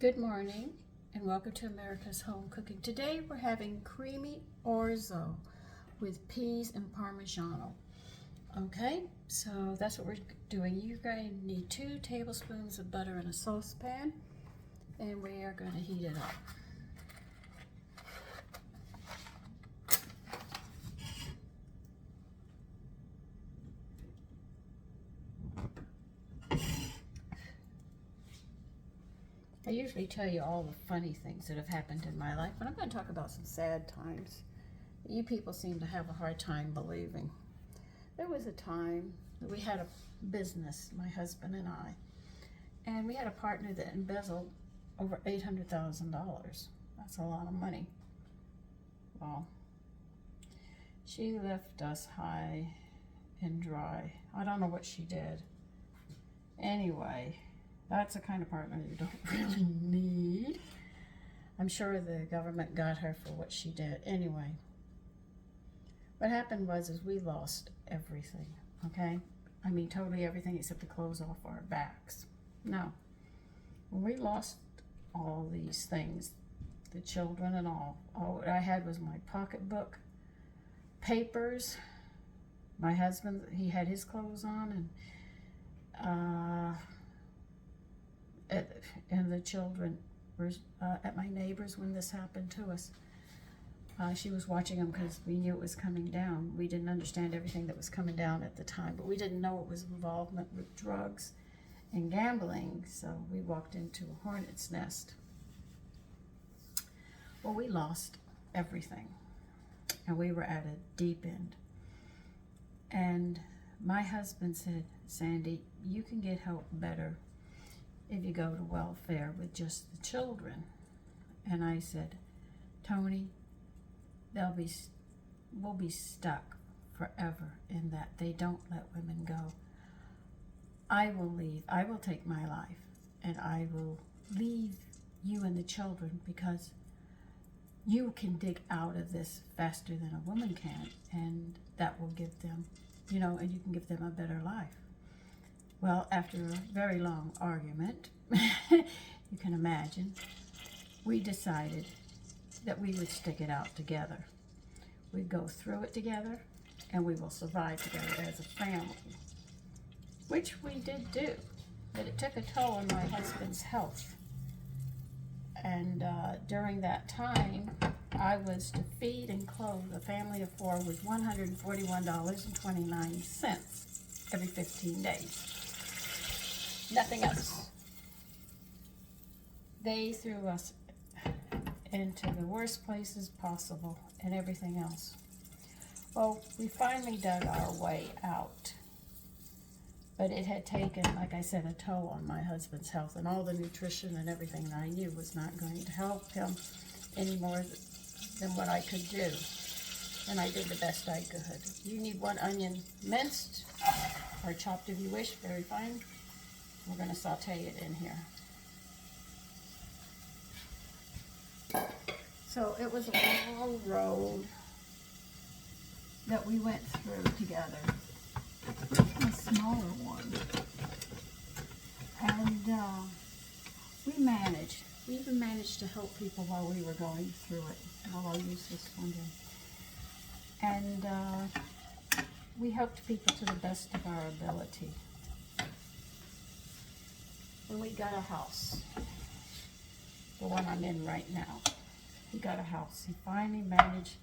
Good morning and welcome to America's Home Cooking. Today we're having creamy orzo with peas and Parmesan. Okay, so that's what we're doing. You're going to need 2 tablespoons of butter in a saucepan, and we are going to heat it up. I usually tell you all the funny things that have happened in my life, but I'm going to talk about some sad times that you people seem to have a hard time believing. There was a time that we had a business, my husband and I, and we had a partner that embezzled over $800,000. That's a lot of money. Well, she left us high and dry. I don't know what she did. Anyway, that's the kind of partner you don't really need. I'm sure the government got her for what she did. Anyway, what happened was we lost everything, okay? I mean, totally everything except the clothes off our backs. No. When we lost all these things, the children and all I had was my pocketbook, papers, my husband, he had his clothes on, and the children were at my neighbor's when this happened to us. She was watching them because we knew it was coming down. We didn't understand everything that was coming down at the time, but we didn't know it was involvement with drugs and gambling, so we walked into a hornet's nest. Well, we lost everything, and we were at a deep end. And my husband said, Sandy, you can get help better if you go to welfare with just the children. And I said, Tony, we'll be stuck forever in that. They don't let women go. I will leave. I will take my life, and I will leave you and the children because you can dig out of this faster than a woman can, and that will give them, and you can give them a better life. Well, after a very long argument, you can imagine, we decided that we would stick it out together. We'd go through it together, and we will survive together as a family, which we did do, but it took a toll on my husband's health. And during that time, I was to feed and clothe a family of 4 with $141.29 every 15 days. Nothing else. They threw us into the worst places possible and everything else. Well, we finally dug our way out. But it had taken, like I said, a toll on my husband's health, and all the nutrition and everything that I knew was not going to help him any more than what I could do. And I did the best I could. You need 1 onion minced, or chopped if you wish, very fine. We're going to saute it in here. So it was a long road that we went through together. A smaller one. And we managed. We even managed to help people while we were going through it. I'll use this one then. And we helped people to the best of our ability. And we got a house. The one I'm in right now. He got a house. He finally managed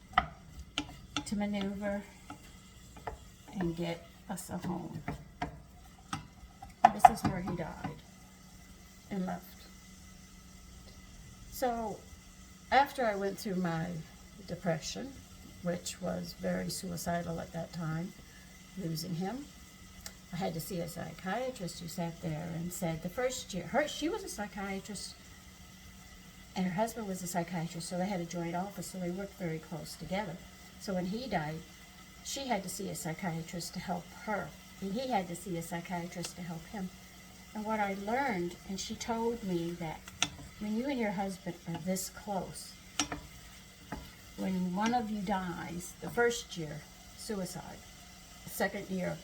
to maneuver and get us a home. This is where he died and left. So after I went through my depression, which was very suicidal at that time, losing him, I had to see a psychiatrist who sat there and said the first year, she was a psychiatrist and her husband was a psychiatrist, so they had a joint office, so they worked very close together. So when he died, she had to see a psychiatrist to help her, and he had to see a psychiatrist to help him. And what I learned, and she told me that when you and your husband are this close, when one of you dies, the first year, suicide. The second year,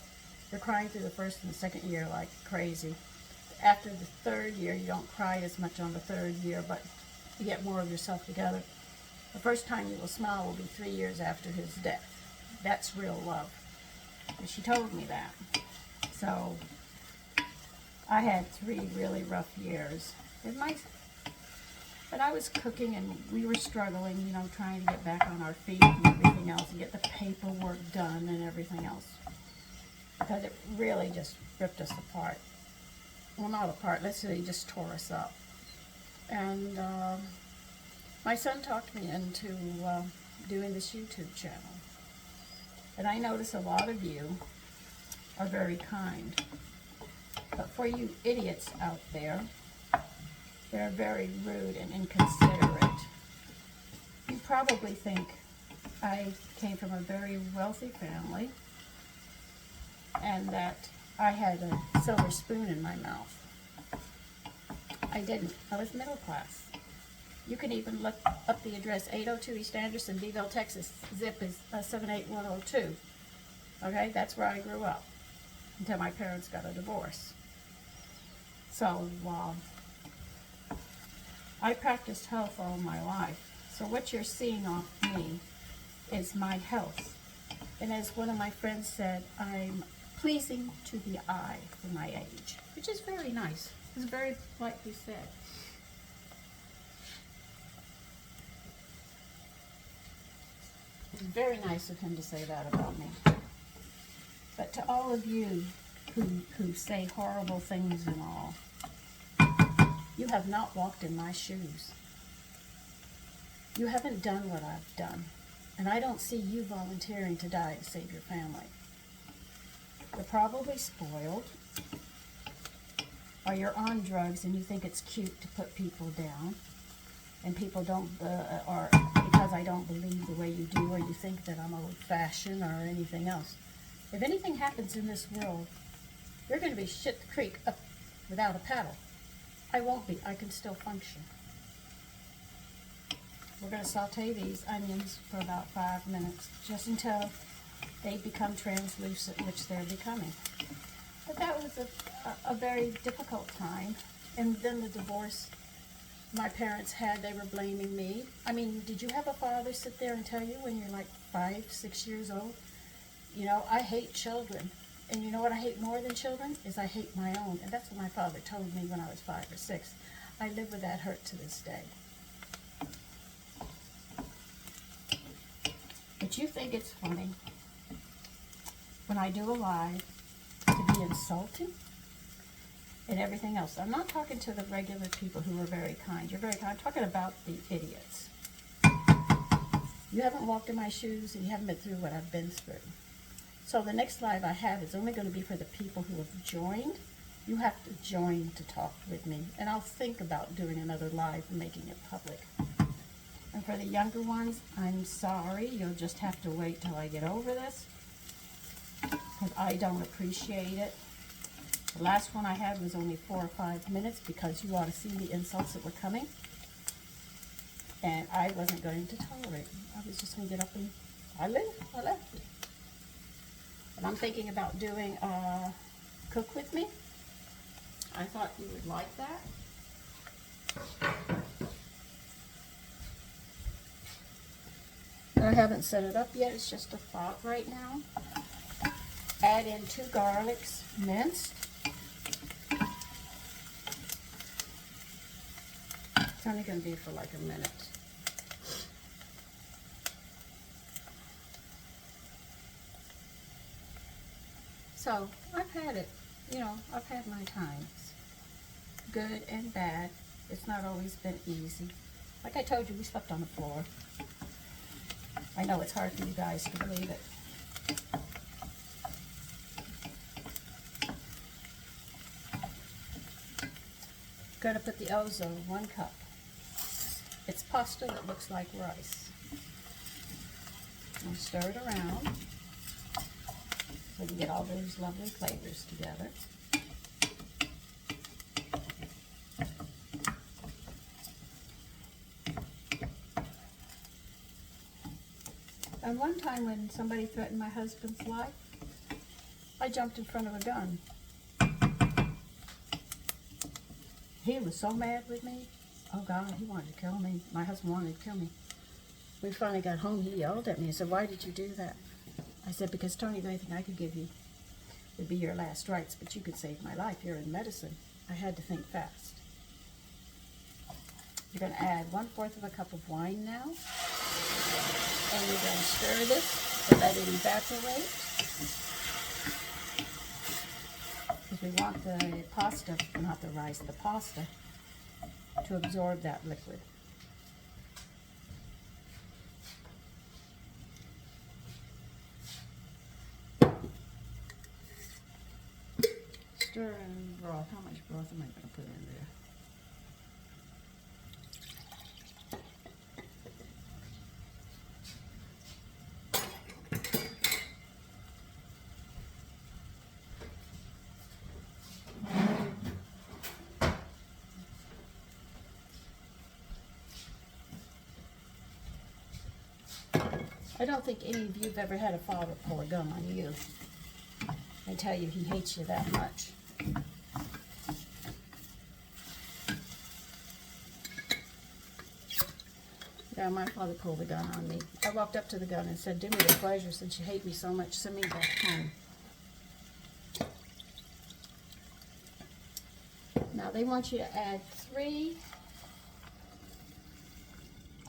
you're crying through the first and the second year like crazy. after the third year, you don't cry as much on the third year, but you get more of yourself together. The first time you will smile will be 3 years after his death. That's real love. And she told me that. So I had 3 really rough years. But I was cooking and we were struggling, you know, trying to get back on our feet and everything else and get the paperwork done and everything else. Because it really just ripped us apart. Well, not apart, let's say it just tore us up. And my son talked me into doing this YouTube channel. And I notice a lot of you are very kind. But for you idiots out there, they're very rude and inconsiderate. You probably think I came from a very wealthy family and that I had a silver spoon in my mouth. I didn't. I was middle class. You can even look up the address, 802 East Anderson, Beeville, Texas. Zip is 78102. Okay, that's where I grew up until my parents got a divorce. So I practiced health all my life. So what you're seeing off me is my health. And as one of my friends said, I'm pleasing to the eye for my age, which is very nice. It's very politely said. It's very nice of him to say that about me. But to all of you who say horrible things and all, you have not walked in my shoes. You haven't done what I've done. And I don't see you volunteering to die to save your family. You're probably spoiled, or you're on drugs and you think it's cute to put people down, and people don't, or because I don't believe the way you do, or you think that I'm old-fashioned or anything else. If anything happens in this world, you're going to be shit the creek up without a paddle. I won't be. I can still function. We're going to saute these onions for about 5 minutes, just until they become translucent, which they're becoming. But that was a very difficult time. And then the divorce my parents had, they were blaming me. I mean, did you have a father sit there and tell you when you're like 5, 6 years old, you know, I hate children. And you know what I hate more than children? Is I hate my own. And that's what my father told me when I was 5 or 6. I live with that hurt to this day. But you think it's funny when I do a live to be insulting and everything else. I'm not talking to the regular people who are very kind. You're very kind. I'm talking about the idiots. You haven't walked in my shoes and you haven't been through what I've been through. So the next live I have is only going to be for the people who have joined. You have to join to talk with me. And I'll think about doing another live and making it public. And for the younger ones, I'm sorry. You'll just have to wait till I get over this, because I don't appreciate it. The last one I had was only 4 or 5 minutes, because you ought to see the insults that were coming. And I wasn't going to tolerate it. I was just going to get up and I left. But I'm thinking about doing Cook With Me. I thought you would like that. I haven't set it up yet. It's just a thought right now. Add in 2 garlics minced. It's only going to be for like a minute. So I've had it, you know, I've had my times, good and bad. It's not always been easy. Like I told you, we slept on the floor. I know it's hard for you guys to believe it. Gonna put the Orzo, 1 cup. It's pasta that looks like rice. And stir it around so we can get all those lovely flavors together. And one time when somebody threatened my husband's life, I jumped in front of a gun. He was so mad with me. Oh God, he wanted to kill me. My husband wanted to kill me. We finally got home. He yelled at me and said, "Why did you do that?" I said, "Because Tony, the only thing I could give you would be your last rites, but you could save my life. You're in medicine." I had to think fast. You're going to add 1/4 of a cup of wine now. And you're going to stir this and let it evaporate. Because we want the pasta, not the rice, the pasta, to absorb that liquid. Stir in broth. How much broth am I going to put in there? I don't think any of you have ever had a father pull a gun on you. I tell you, he hates you that much. Yeah, my father pulled a gun on me. I walked up to the gun and said, "Do me the pleasure, since you hate me so much, send me back home." Now they want you to add 3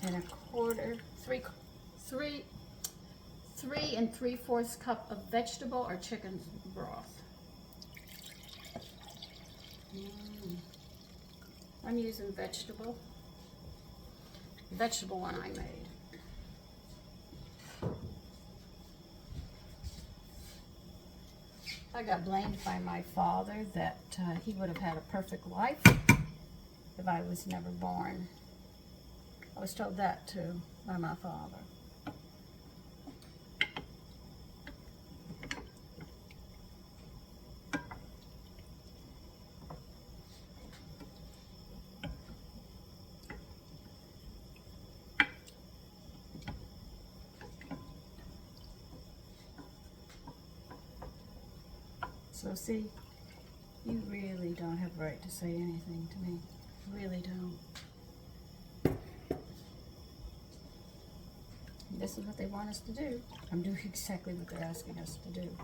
3 3 3 3 3 3 cup of vegetable or chicken broth. I'm using vegetable one I made. I got blamed by my father that he would have had a perfect life if I was never born. I was told that too by my father. So see, you really don't have a right to say anything to me. You really don't. This is what they want us to do. I'm doing exactly what they're asking us to do.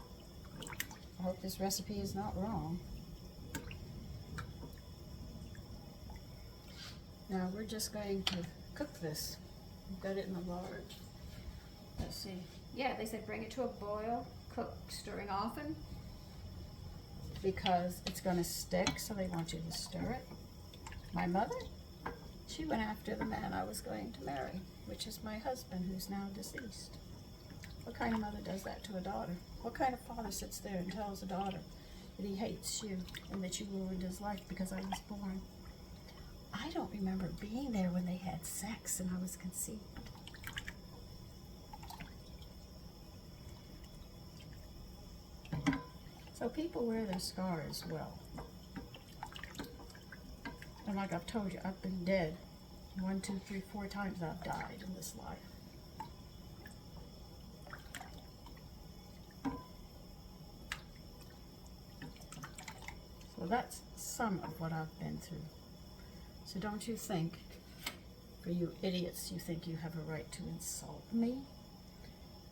I hope this recipe is not wrong. Now we're just going to cook this. I've got it in a large. Let's see. Yeah, they said bring it to a boil, cook, stirring often, because it's going to stick, so they want you to stir it. My mother, she went after the man I was going to marry, which is my husband, who's now deceased. What kind of mother does that to a daughter? What kind of father sits there and tells a daughter that he hates you and that you ruined his life because I was born? I don't remember being there when they had sex and I was conceived. So people wear their scars well. And like I've told you, I've been dead 1, 2, 3, 4 times I've died in this life. So that's some of what I've been through. So don't you think, for you idiots, you think you have a right to insult me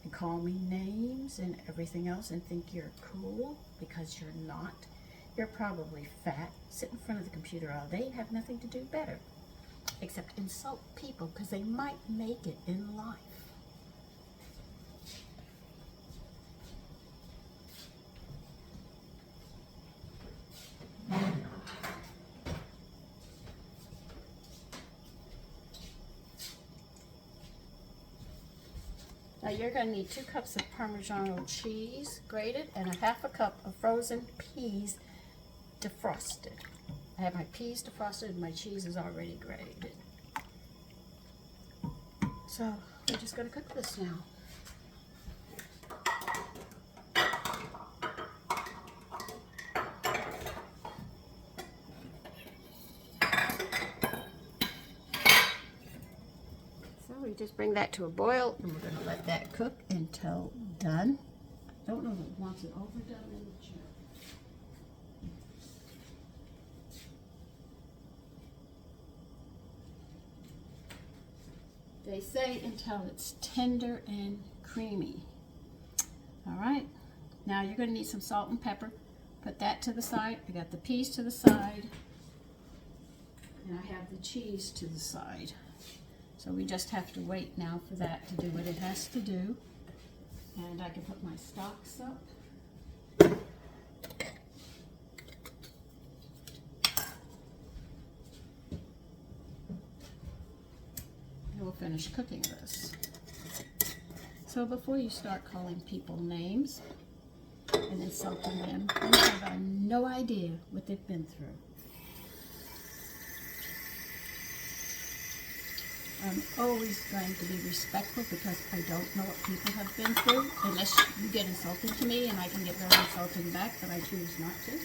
and call me names and everything else and think you're cool, because you're not. You're probably fat, sit in front of the computer all day and have nothing to do better except insult people because they might make it in life. Now you're going to need 2 cups of Parmesan cheese grated and a 1/2 cup of frozen peas defrosted. I have my peas defrosted and my cheese is already grated. So we're just going to cook this now. We just bring that to a boil and we're going to let that cook until done. Don't know if it wants it overdone in the chair. They say until it's tender and creamy. All right, now you're going to need some salt and pepper. Put that to the side. I got the peas to the side, and I have the cheese to the side. So we just have to wait now for that to do what it has to do. And I can put my stalks up. And we'll finish cooking this. So before you start calling people names and insulting them, you have no idea what they've been through. I'm always going to be respectful because I don't know what people have been through, unless you get insulting to me, and I can get very insulting back, but I choose not to.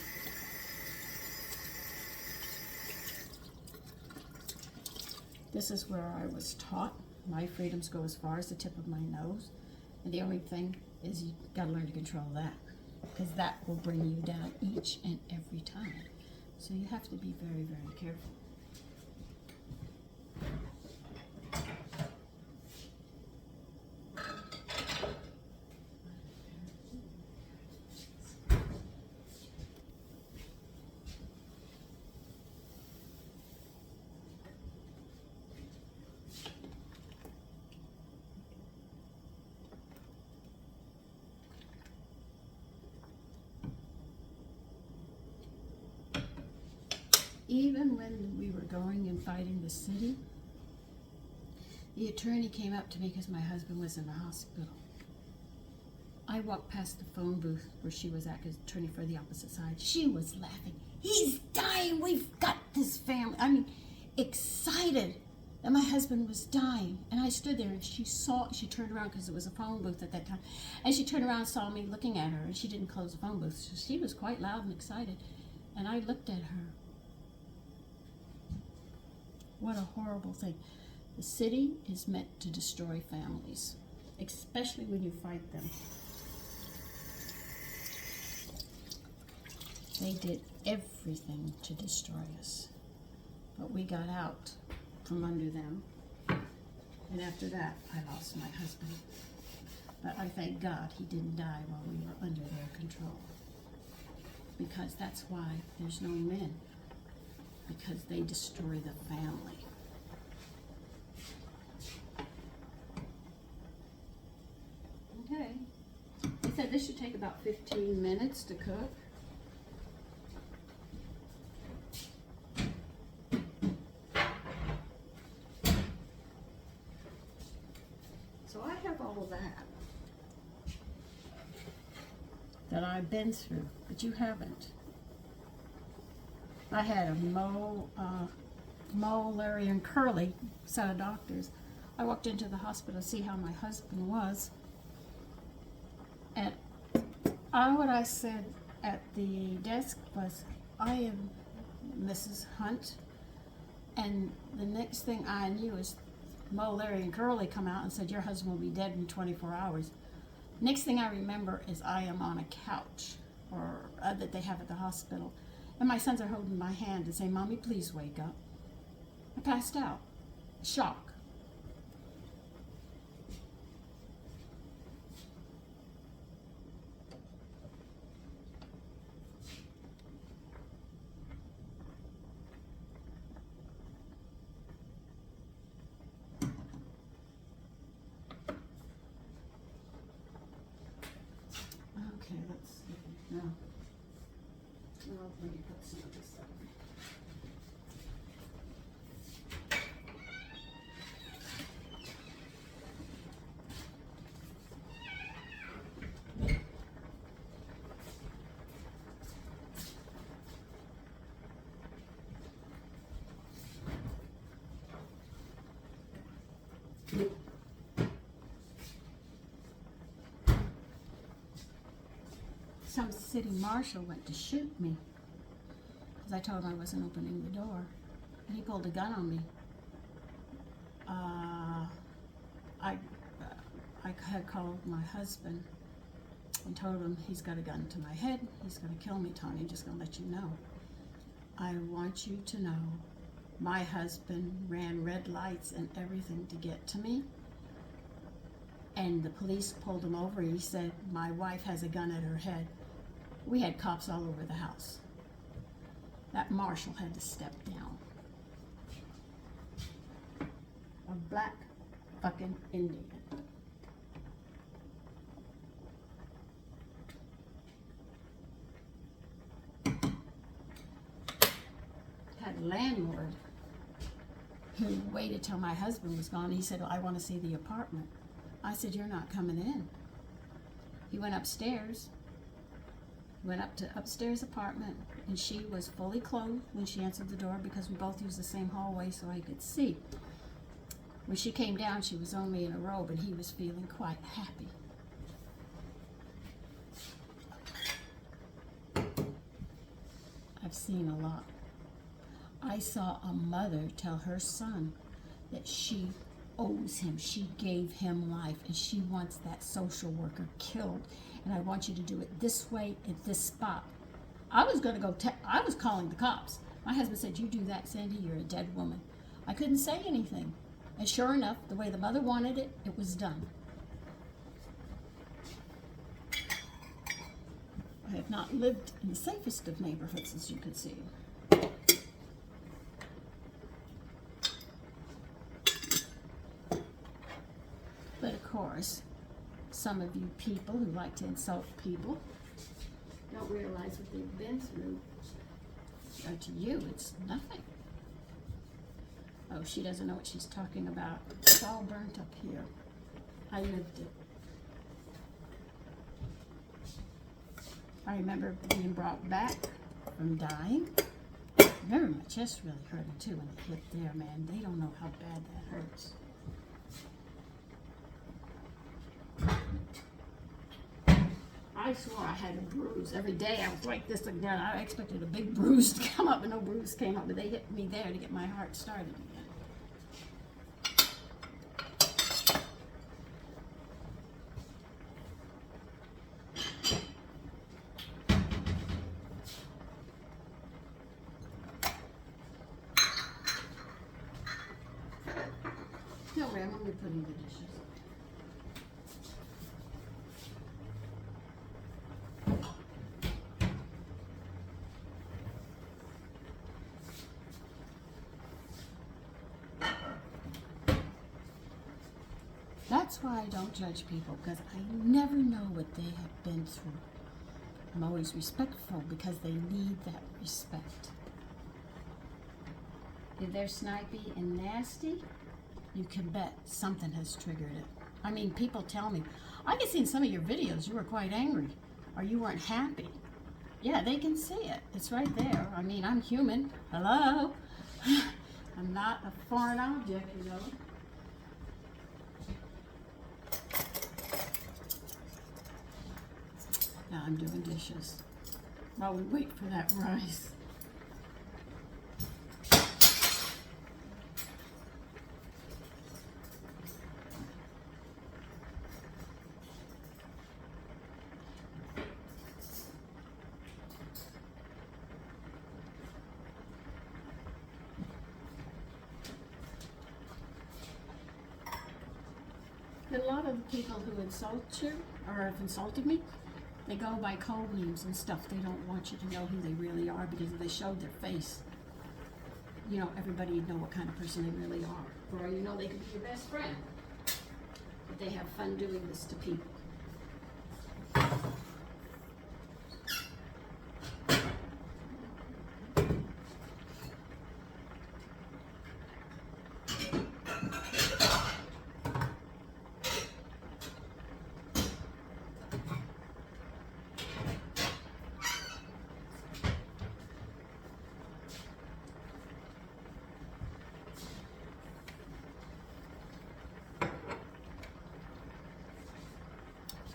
This is where I was taught. My freedoms go as far as the tip of my nose, and the only thing is you gotta learn to control that, because that will bring you down each and every time. So you have to be very, very careful. Even when we were going and fighting the city, the attorney came up to me because my husband was in the hospital. I walked past the phone booth where she was at, because attorney for the opposite side. She was laughing. He's dying. We've got this family. I mean, excited that my husband was dying. And I stood there, and she turned around because it was a phone booth at that time. And she turned around and saw me looking at her, and she didn't close the phone booth. So she was quite loud and excited. And I looked at her. What a horrible thing. The city is meant to destroy families, especially when you fight them. They did everything to destroy us, but we got out from under them. And after that, I lost my husband. But I thank God he didn't die while we were under their control, because that's why there's no men. Because they destroy the family. Okay. They said this should take about 15 minutes to cook. So I have all of that I've been through, but you haven't. I had a Mole, Larry, and Curly set of doctors. I walked into the hospital to see how my husband was, and what I said at the desk was, I am Mrs. Hunt, and the next thing I knew is Mole, Larry, and Curly come out and said, your husband will be dead in 24 hours. Next thing I remember is I am on a couch that they have at the hospital. And my sons are holding my hand and saying, Mommy, please wake up. I passed out. Shock. Okay, let's see. Now, let me put some of this up. Some city marshal went to shoot me because I told him I wasn't opening the door, and he pulled a gun on me. I had called my husband and told him, he's got a gun to my head, he's going to kill me, Tony, I'm just going to let you know. I want you to know My husband ran red lights and everything to get to me. And the police pulled him over. He said, my wife has a gun at her head. We had cops all over the house. That marshal had to step down. A black fucking Indian. Had a landlord who waited till my husband was gone. He said, well, I want to see the apartment. I said, you're not coming in. He went upstairs, went up to upstairs apartment, and she was fully clothed when she answered the door because we both used the same hallway so I could see. When she came down, she was only in a robe, and he was feeling quite happy. I've seen a lot. I saw a mother tell her son that she owes him. She gave him life, and she wants that social worker killed. And I want you to do it this way at this spot. I was going to go. I was calling the cops. My husband said, "You do that, Sandy, you're a dead woman." I couldn't say anything, and sure enough, the way the mother wanted it, it was done. I have not lived in the safest of neighborhoods, as you can see. But of course, some of you people who like to insult people don't realize what they've been through. Or to you, it's nothing. Oh, she doesn't know what she's talking about. It's all burnt up here. I lived it. I remember being brought back from dying. I remember my chest really hurting too when it hit there, man. They don't know how bad that hurts. I swore I had a bruise. Every day I was like this again. I expected a big bruise to come up, but no bruise came up. But they hit me there to get my heart started again. No way, I'm only putting the dishes. That's why I don't judge people, because I never know what they have been through. I'm always respectful because they need that respect. If they're snipey and nasty, you can bet something has triggered it. I mean, people tell me, I can see in some of your videos you were quite angry or you weren't happy. Yeah, they can see it. It's right there. I mean, I'm human. Hello? I'm not a foreign object, you know. Now I'm doing dishes while we wait for that rice. A lot of the people who insult you or have insulted me, they go by code names and stuff. They don't want you to know who they really are, because if they showed their face, you know, everybody would know what kind of person they really are. Or you know, they could be your best friend, but they have fun doing this to people.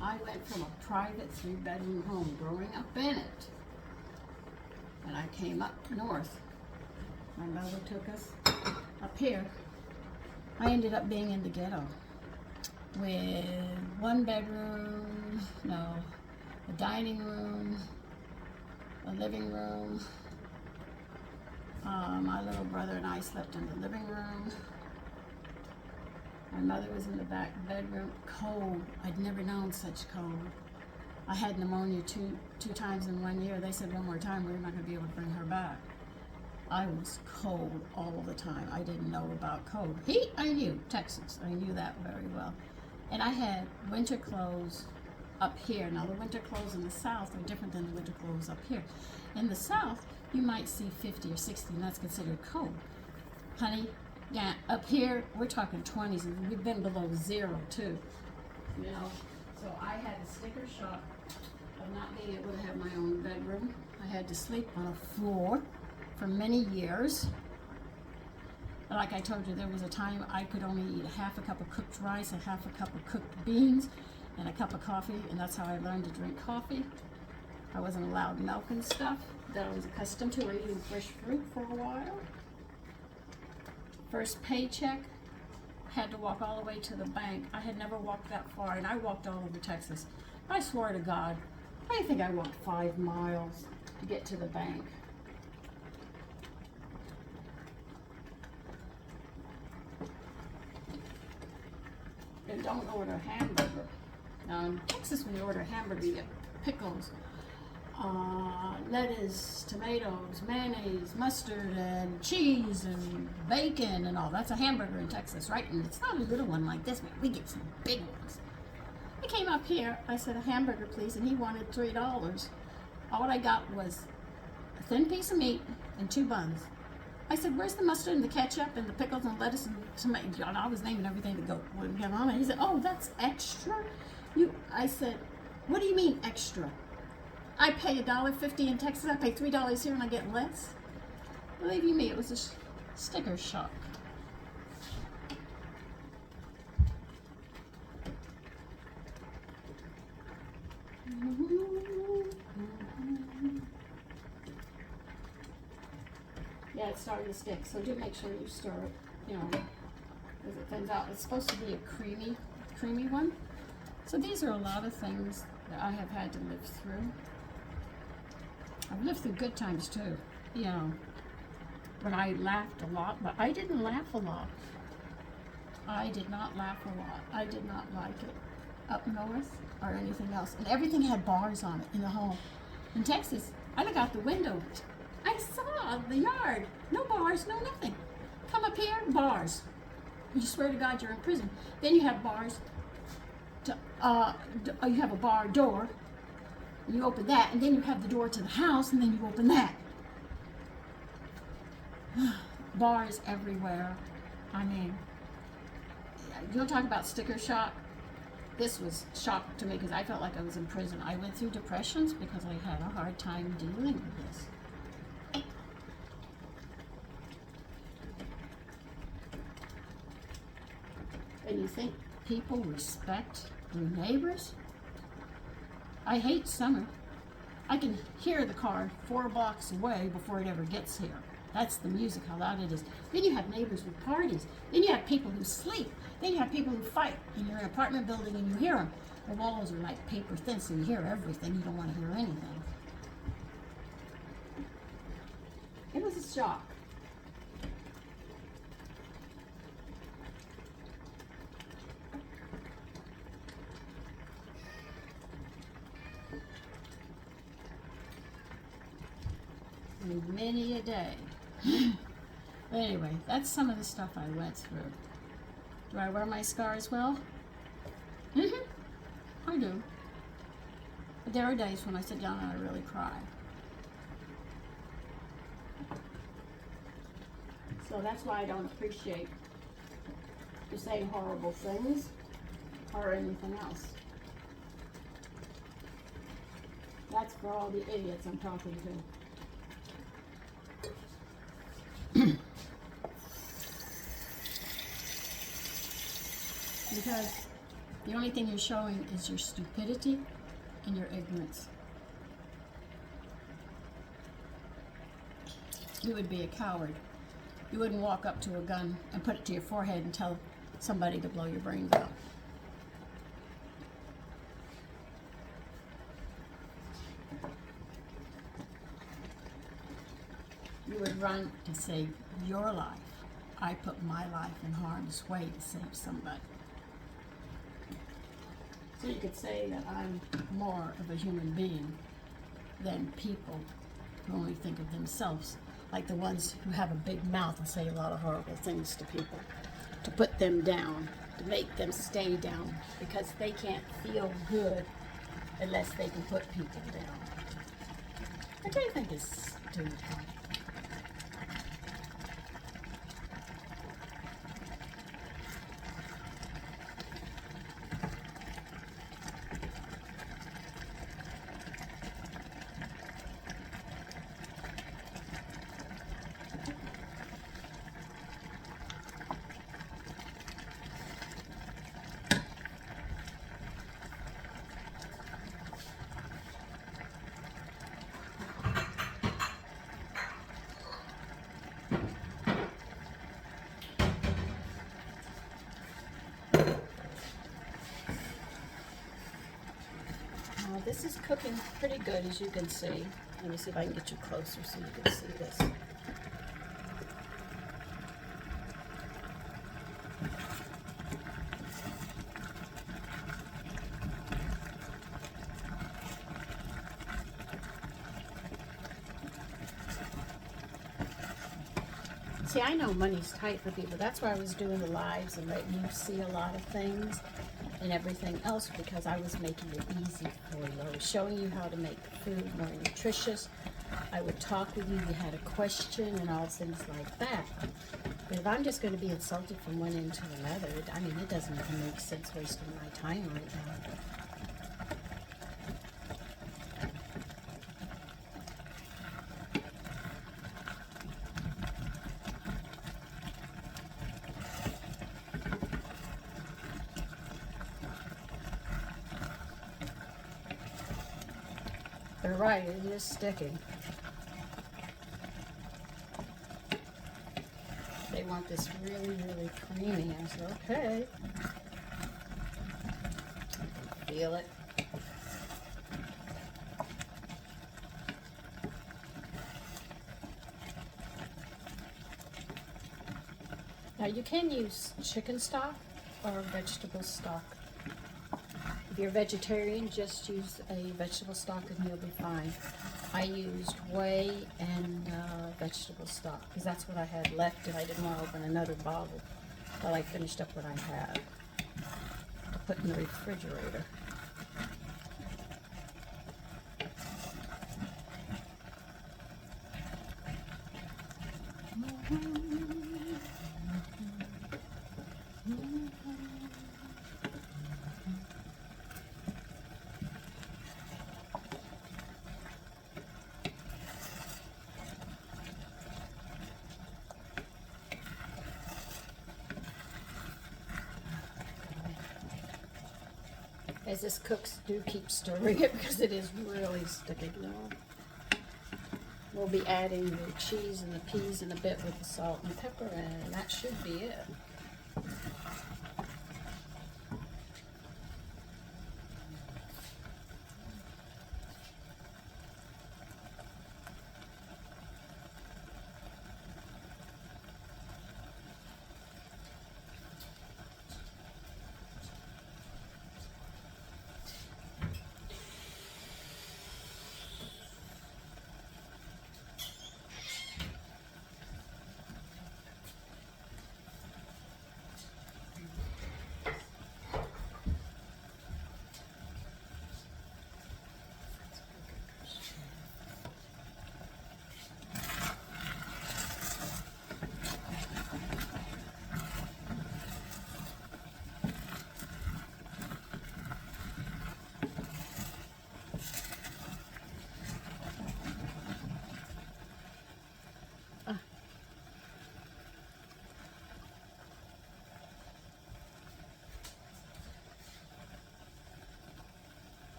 I went from a private 3-bedroom home growing up in it, and I came up north. My mother took us up here. I ended up being in the ghetto with 1 bedroom, a dining room, a living room, My little brother and I slept in the living room. My mother was in the back bedroom. Cold. I'd never known such cold. I had pneumonia two times in 1 year. They said one more time we were not going to be able to bring her back. I was cold all the time. I didn't know about cold. Heat, I knew. Texas, I knew that very well. And I had winter clothes up here. Now the winter clothes in the south are different than the winter clothes up here. In the south, you might see 50 or 60, and that's considered cold. Honey, yeah, up here, we're talking 20s, and we've been below zero too. You know, so I had a sticker shock of not being able to have my own bedroom. I had to sleep on a floor for many years. Like I told you, there was a time I could only eat a half a cup of cooked rice, a half a cup of cooked beans, and a cup of coffee, and that's how I learned to drink coffee. I wasn't allowed milk and stuff that I was accustomed to, or eating fresh fruit for a while. First paycheck, had to walk all the way to the bank. I had never walked that far, and I walked all over Texas. I swear to God, I think I walked 5 miles to get to the bank. And don't order hamburger. Now in Texas, when you order a hamburger, you get pickles, lettuce, tomatoes, mayonnaise, mustard, and cheese, and bacon, and all. That's a hamburger in Texas, right? And it's not a little one like this, man. We get some big ones. I came up here, I said, a hamburger, please, and he wanted $3. All I got was a thin piece of meat and 2 buns. I said, where's the mustard and the ketchup and the pickles and lettuce and tomato? And I was naming everything to go get on it. He said, oh, that's extra? I said, what do you mean extra? I pay $1.50 in Texas, I pay $3 here and I get less? Believe you me, it was a sticker shock. Yeah, it's starting to stick, so do make sure you stir it, you know, as it thins out. It's supposed to be a creamy one. So these are a lot of things that I have had to live through. I've lived through good times too, you know, when I laughed a lot, but I didn't laugh a lot. I did not laugh a lot. I did not like it up north or anything else. And everything had bars on it in the home. In Texas, I look out the window. I saw the yard. No bars, no nothing. Come up here, bars. You swear to God you're in prison. Then you have bars. You have a bar door. You open that, and then you have the door to the house, and then you open that. Bars everywhere. I mean, you'll talk about sticker shock. This was shock to me because I felt like I was in prison. I went through depressions because I had a hard time dealing with this. And you think people respect their neighbors? I hate summer. I can hear the car 4 blocks away before it ever gets here. That's the music, how loud it is. Then you have neighbors with parties. Then you have people who sleep. Then you have people who fight. And you're in an apartment building and you hear them. The walls are like paper thin, so you hear everything. You don't want to hear anything. It was a shock. Many a day. Anyway, that's some of the stuff I went through. Do I wear my scars well? I do. But there are days when I sit down and I really cry. So that's why I don't appreciate you saying horrible things or anything else. That's for all the idiots I'm talking to. Because the only thing you're showing is your stupidity and your ignorance. You would be a coward. You wouldn't walk up to a gun and put it to your forehead and tell somebody to blow your brains out. You you would run to save your life. I put my life in harm's way to save somebody. So you could say that I'm more of a human being than people who only think of themselves, like the ones who have a big mouth and say a lot of horrible things to people, to put them down, to make them stay down, because they can't feel good unless they can put people down. Which I think is stupid. This is cooking pretty good, as you can see. Let me see if I can get you closer so you can see this. See, I know money's tight for people. That's why I was doing the lives and letting you see a lot of things and everything else, because I was making it easy for you. I was showing you how to make food more nutritious. I would talk with you, you had a question and all things like that. But if I'm just going to be insulted from one end to another, I mean, it doesn't even make sense wasting my time right now. They're right, it is sticking. They want this really, really creamy. I said, okay. Feel it. Now you can use chicken stock or vegetable stock. If you're vegetarian, just use a vegetable stock and you'll be fine. I used whey and vegetable stock because that's what I had left and I didn't want to open another bottle until I finished up what I had to put in the refrigerator. As this cooks, do keep stirring it because it is really sticking now. We'll be adding the cheese and the peas in a bit with the salt and pepper, and that should be it.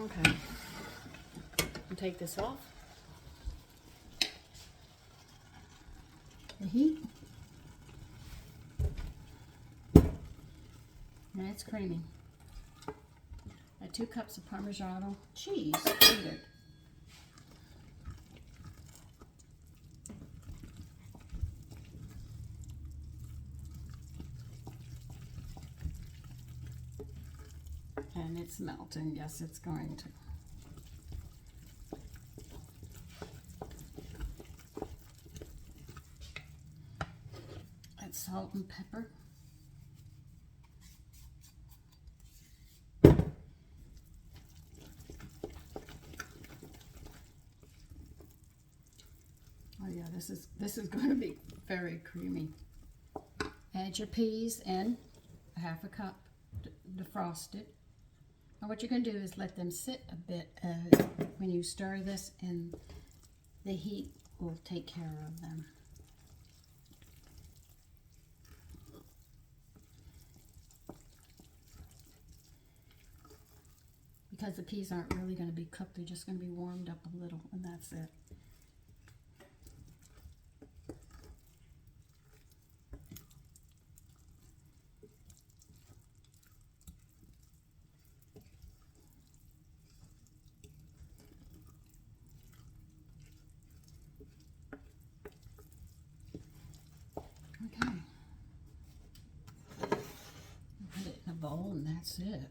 Okay, I'll take this off. The heat. And it's creamy. Add 2 cups of Parmesan cheese, grated. And it's melting. Yes, it's going to. Add salt and pepper. Oh yeah, this is going to be very creamy. Add your peas in, a 1/2 cup defrosted. Now what you're going to do is let them sit a bit when you stir this, and the heat will take care of them. Because the peas aren't really going to be cooked, they're just going to be warmed up a little, and that's it. Okay. Put it in a bowl, and that's it.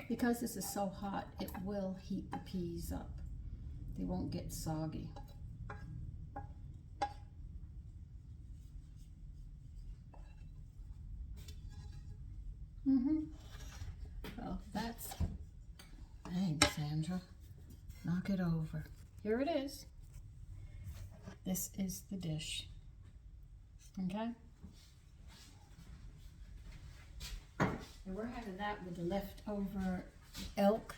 Because this is so hot, it will heat the peas up. They won't get soggy. Well, that's... Thanks, Sandra. Knock it over. Here it is. This is the dish. Okay? And we're having that with the leftover elk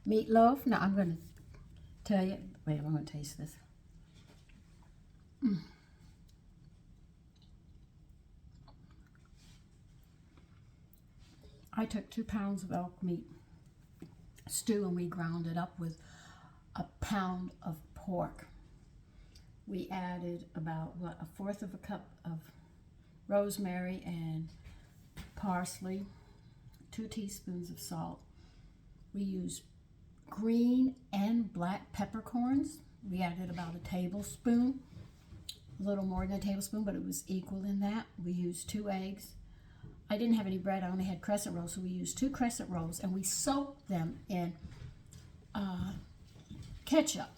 meatloaf. Now I'm going to tell you, wait, I'm going to taste this. I took 2 pounds of elk meat stew and we ground it up with a pound of pork. We added about, what, 1/4 of a cup of rosemary and parsley, 2 teaspoons of salt. We used green and black peppercorns. We added about a tablespoon, a little more than a tablespoon, but it was equal in that. We used 2 eggs. I didn't have any bread, I only had crescent rolls, so we used 2 crescent rolls, and we soaked them in ketchup.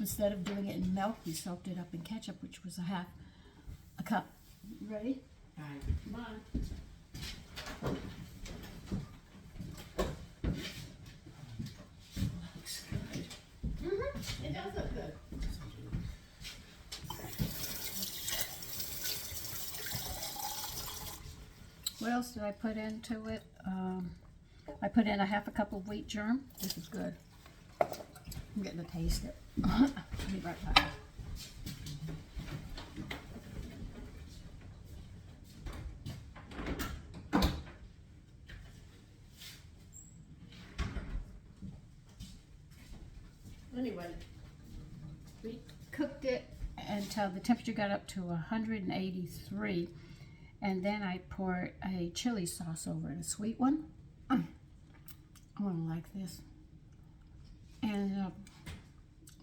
Instead of doing it in milk, we soaked it up in ketchup, which was a cup. Ready? All right. Come on. Looks good. It does look good. What else did I put into it? I put in a 1/2 cup of wheat germ. This is good. I'm getting to taste it. I'll be right back. Anyway, we cooked it until the temperature got up to 183, and then I poured a chili sauce over it, a sweet one. I'm gonna like this. And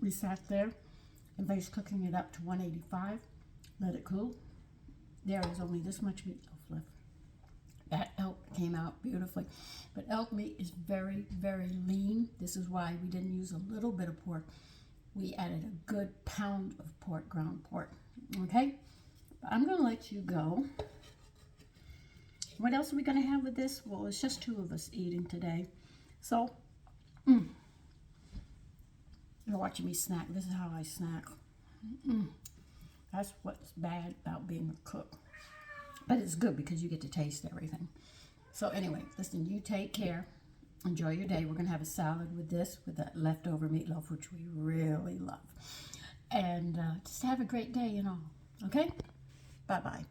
we sat there and finished cooking it up to 185, let it cool. There is only this much meatloaf left. That elk came out beautifully. But elk meat is very, very lean. This is why we didn't use a little bit of pork. We added a good pound of pork, ground pork. Okay? But I'm going to let you go. What else are we going to have with this? Well, it's just 2 of us eating today. So, you're watching me snack. This is how I snack. That's what's bad about being a cook. But it's good because you get to taste everything. So anyway, listen, you take care. Enjoy your day. We're going to have a salad with this, with that leftover meatloaf, which we really love. And just have a great day and all. Okay? Bye-bye.